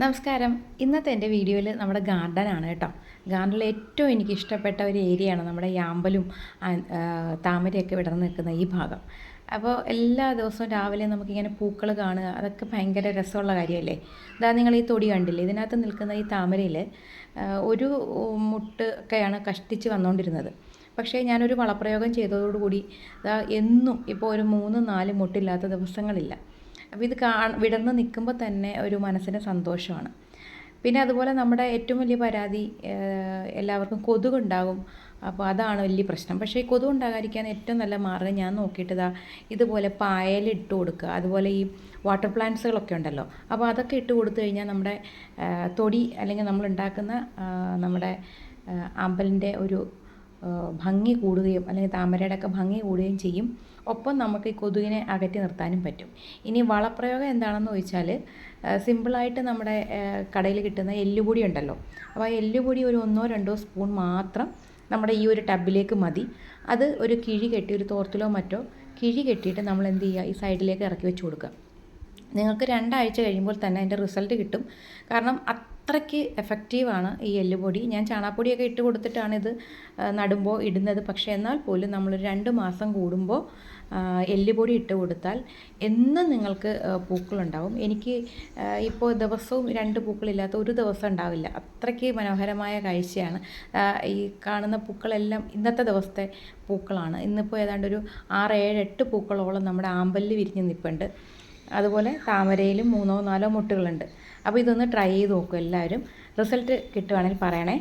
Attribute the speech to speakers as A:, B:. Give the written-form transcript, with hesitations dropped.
A: നമസ്കാരം. ഇന്നത്തെ എൻ്റെ വീഡിയോയിൽ നമ്മുടെ ഗാർഡനാണ് കേട്ടോ. ഗാർഡനിൽ ഏറ്റവും എനിക്ക് ഇഷ്ടപ്പെട്ട ഒരു ഏരിയയാണ് നമ്മുടെ യാമ്പലും താമരയൊക്കെ വിടർന്ന് നിൽക്കുന്ന ഈ ഭാഗം. അപ്പോൾ എല്ലാ ദിവസവും രാവിലെ നമുക്കിങ്ങനെ പൂക്കൾ കാണുക, അതൊക്കെ ഭയങ്കര രസമുള്ള കാര്യമല്ലേ. ഇതാ നിങ്ങൾ ഈ തൊടി കണ്ടില്ലേ, ഇതിനകത്ത് നിൽക്കുന്ന ഈ താമരയിൽ ഒരു മുട്ട് ഒക്കെയാണ് കഷ്ടിച്ച് വന്നുകൊണ്ടിരുന്നത്. പക്ഷേ ഞാനൊരു വളപ്രയോഗം ചെയ്തതോടുകൂടി എന്നും ഇപ്പോൾ ഒരു 3-4 മുട്ടില്ലാത്ത ദിവസങ്ങളില്ല. അപ്പോൾ ഇത് വിടർന്ന് നിൽക്കുമ്പോൾ തന്നെ ഒരു മനസ്സിന് സന്തോഷമാണ്. പിന്നെ അതുപോലെ നമ്മുടെ ഏറ്റവും വലിയ പരാതി എല്ലാവർക്കും കൊതുകുണ്ടാകും. അപ്പോൾ അതാണ് വലിയ പ്രശ്നം. പക്ഷേ ഈ കൊതുക് ഉണ്ടാകാതിരിക്കാൻ ഏറ്റവും നല്ല മാർഗ്ഗം ഞാൻ നോക്കിയിട്ട് ഇതുപോലെ പായലിട്ട് കൊടുക്കുക. അതുപോലെ ഈ വാട്ടർ പ്ലാന്റ്സുകളൊക്കെ ഉണ്ടല്ലോ, അപ്പോൾ അതൊക്കെ ഇട്ട് കൊടുത്തു കഴിഞ്ഞാൽ നമ്മുടെ തൊടി അല്ലെങ്കിൽ നമ്മൾ ഉണ്ടാക്കുന്ന നമ്മുടെ അമ്പലിൻ്റെ ഒരു ഭംഗി കൂടുകയും അല്ലെങ്കിൽ താമരയുടെ ഒക്കെ ഭംഗി കൂടുകയും ചെയ്യും. ഒപ്പം നമുക്ക് ഈ കൊതുകിനെ അകറ്റി നിർത്താനും പറ്റും. ഇനി വളപ്രയോഗം എന്താണെന്ന് ചോദിച്ചാൽ സിമ്പിളായിട്ട് നമ്മുടെ കടയിൽ കിട്ടുന്ന എല്ലുപൊടി ഉണ്ടല്ലോ, അപ്പോൾ ആ എല്ലുപൊടി ഒരു 1-2 സ്പൂൺ മാത്രം നമ്മുടെ ഈ ഒരു ടബിലേക്ക് മതി. അത് ഒരു കിഴി കെട്ടി, ഒരു തോർത്തിലോ മറ്റോ കിഴി കെട്ടിയിട്ട് നമ്മൾ എന്ത് ചെയ്യുക, ഈ സൈഡിലേക്ക് ഇറക്കി വെച്ച് കൊടുക്കുക. നിങ്ങൾക്ക് 2 ആഴ്ച കഴിയുമ്പോൾ തന്നെ അതിൻ്റെ റിസൾട്ട് കിട്ടും. കാരണം അത്രയ്ക്ക് എഫക്റ്റീവാണ് ഈ എല്ലുപൊടി. ഞാൻ ചാണകപ്പൊടിയൊക്കെ ഇട്ട് കൊടുത്തിട്ടാണ് ഇത് നടുമ്പോൾ ഇടുന്നത്. പക്ഷേ എന്നാൽ പോലും നമ്മൾ 2 മാസം കൂടുമ്പോൾ എല്ലുപൊടി ഇട്ട് കൊടുത്താൽ എന്നും നിങ്ങൾക്ക് പൂക്കളുണ്ടാവും. എനിക്ക് ഇപ്പോൾ ദിവസവും 2 പൂക്കളില്ലാത്ത ഒരു ദിവസം ഉണ്ടാവില്ല. അത്രയ്ക്ക് മനോഹരമായ കാഴ്ചയാണ്. ഈ കാണുന്ന പൂക്കളെല്ലാം ഇന്നത്തെ ദിവസത്തെ പൂക്കളാണ്. ഇന്നിപ്പോൾ ഏതാണ്ട് ഒരു 6-7-8 പൂക്കളോളം നമ്മുടെ ആമ്പലിൽ വിരിഞ്ഞ് നിൽപ്പുണ്ട്. അതുപോലെ താമരയിലും 3-4 മുട്ടുകളുണ്ട്. അപ്പോൾ ഇതൊന്ന് ട്രൈ ചെയ്ത് നോക്കും എല്ലാവരും. റിസൾട്ട് കിട്ടുവാണെങ്കിൽ പറയണേ.